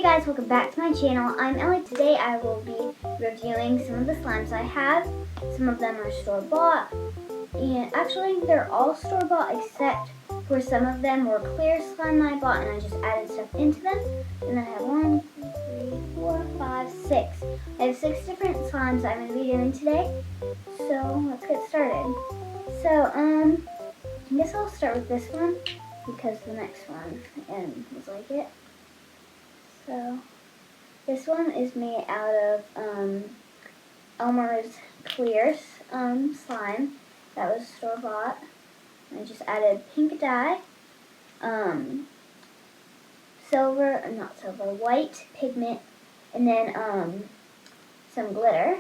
guys, welcome back to my channel. I'm Ellie. Today I will be reviewing some of the slimes I have. Some of them are store-bought, and actually they're all store-bought except for some of them were clear slime I bought and I just added stuff into them. And I have 1, 2, 3, 4, 5, 6. I have 6 different slimes I'm going to be doing today. So let's get started. So I guess I'll start with this one because the next one was like it. So this one is made out of Elmer's Clear slime that was store-bought. I just added pink dye, white pigment, and then some glitter.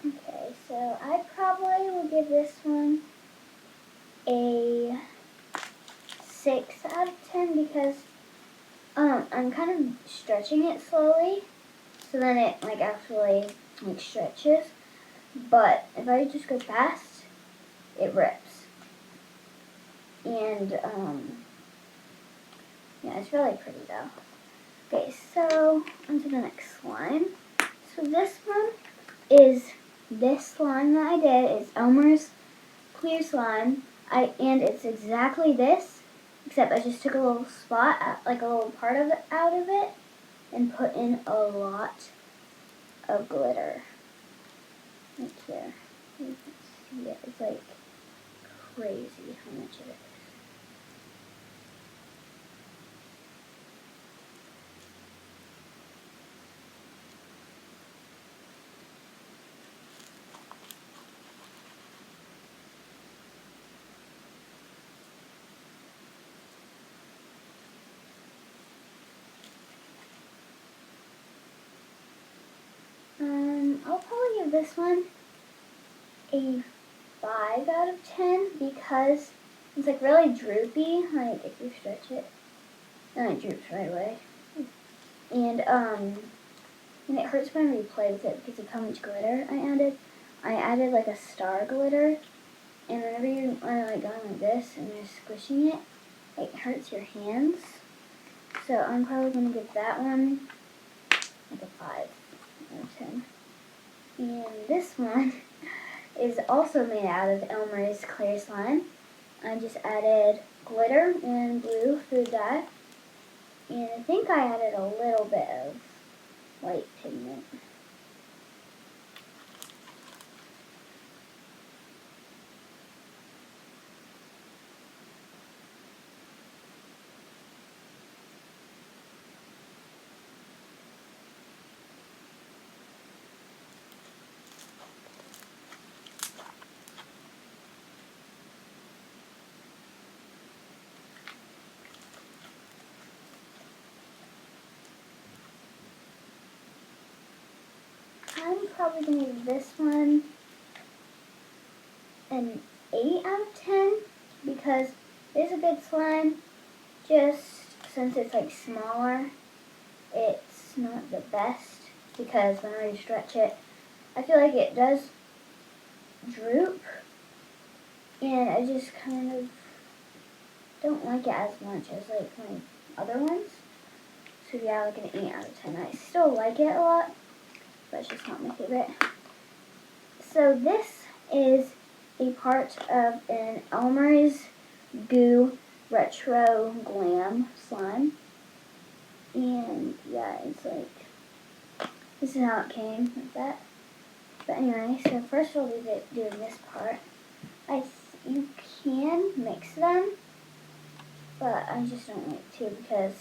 Okay, so I probably will give this one a 6 out of 10 because I'm kind of stretching it slowly, so then it actually stretches. But if I just go fast, it rips. And yeah, it's really pretty though. Okay, so on to the next slime. So this one is this slime that I did. It's Elmer's Clear slime. And it's exactly this, except I just took a little spot, like a little part of it out of it, and put in a lot of glitter. Right here. You can see it. It's like crazy how much of it is. I'll probably give this one a 5 out of 10 because it's like really droopy. Like if you stretch it, then it droops right away. And it hurts when we play with it because of how much glitter I added like a star glitter, and whenever you are like going like this and you're squishing it, it hurts your hands. So I'm probably gonna give that one like a 5 out of 10. And this one is also made out of Elmer's Clear slime. I just added glitter and blue food dye, and I think I added a little bit of white pigment. I'm probably going to give this one an 8 out of 10 because it's a good slime. Just since it's like smaller, it's not the best because whenever you stretch it, I feel like it does droop, and I just kind of don't like it as much as like my other ones. So yeah, like an 8 out of 10. I still like it a lot, but it's just not my favorite. So this is a part of an Elmer's Goo Retro Glam slime. And yeah, it's like, this is how it came, like that. But anyway, so first we'll do doing this part. You can mix them, but I just don't like to because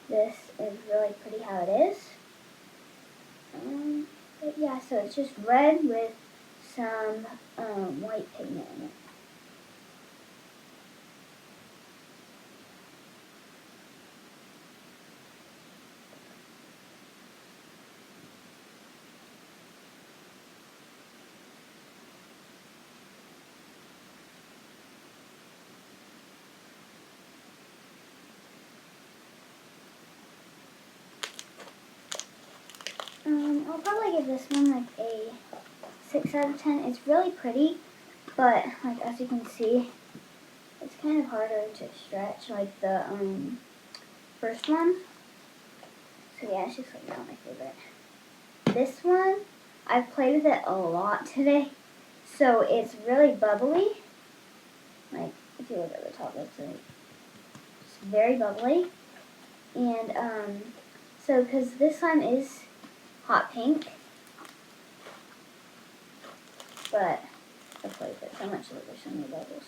this is really pretty how it is. But yeah, so it's just red with some white pigment in it. I'll probably give this one like a 6 out of 10. It's really pretty, but like as you can see, it's kind of harder to stretch like the first one. So yeah, it's just like not my favorite. This one, I've played with it a lot today, so it's really bubbly. Like if you look at the top, it's like it's very bubbly. And so because this slime is hot pink, but I played with it so much that there's so many bubbles.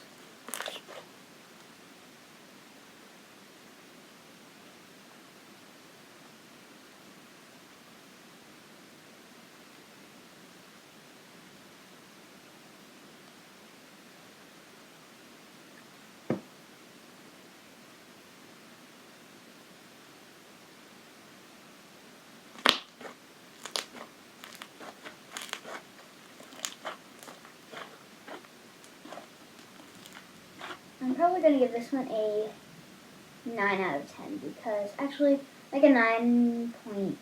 I'm probably going to give this one a 9 out of 10 because actually like a 9.5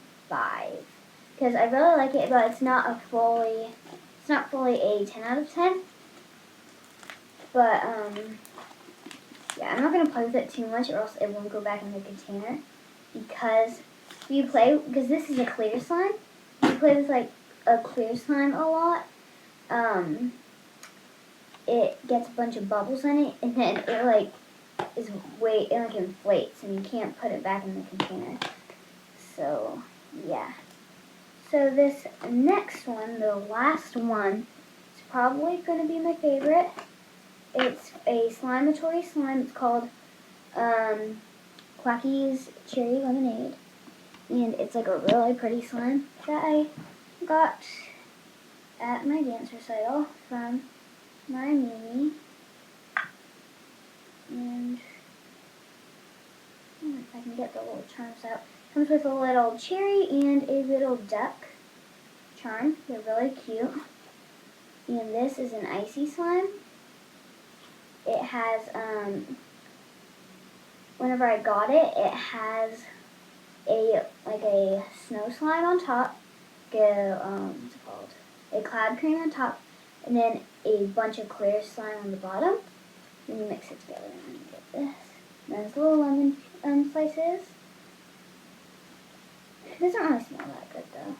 because I really like it, but it's not fully a 10 out of 10. But yeah, I'm not going to play with it too much or else it won't go back in the container because this is a clear slime. If you play with like a clear slime a lot, it gets a bunch of bubbles in it, and then it like inflates, and you can't put it back in the container. So yeah. So this next one, the last one, is probably going to be my favorite. It's a Slimatory slime. It's called Quacky's Cherry Lemonade, and it's like a really pretty slime that I got at my dance recital from my Mimi, and if I can get the little charms out. Comes with a little cherry and a little duck charm. They're really cute. And this is an icy slime. It has, whenever I got it, it has a snow slime on top, what's it called? A cloud cream on top, and then a bunch of clear slime on the bottom. Then you mix it together and you get this. There's little lemon slices. It doesn't really smell that good though.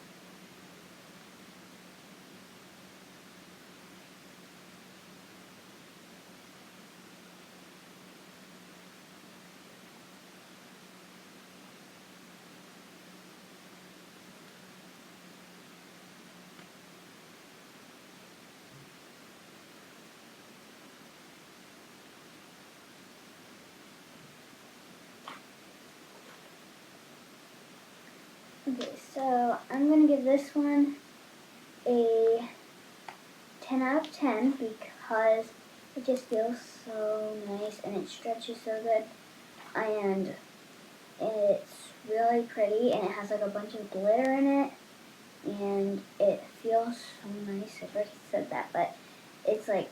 Okay, so I'm going to give this one a 10 out of 10 because it just feels so nice and it stretches so good, and it's really pretty, and it has like a bunch of glitter in it, and it feels so nice. I've already said that, but it's like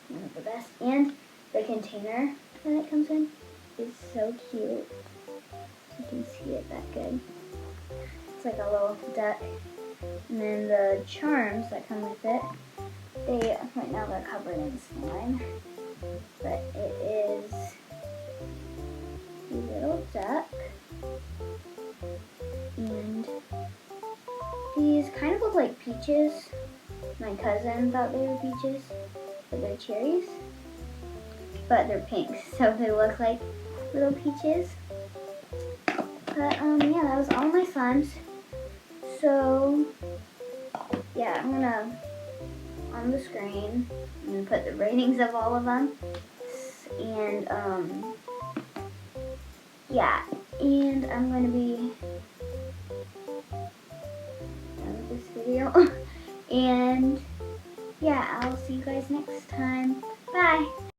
one of the best. And the container that it comes in is so cute. You can see it that good. It's like a little duck. And then the charms that come with it, right now they're covered in slime, but it is a little duck, and these kind of look like peaches. My cousin thought they were peaches, but they're cherries, but they're pink, so they look like little peaches. But yeah, that was all my slimes. So yeah, I'm gonna, on the screen, I'm gonna put the ratings of all of them, and yeah, and I'm gonna be done with this video, and yeah, I'll see you guys next time. Bye.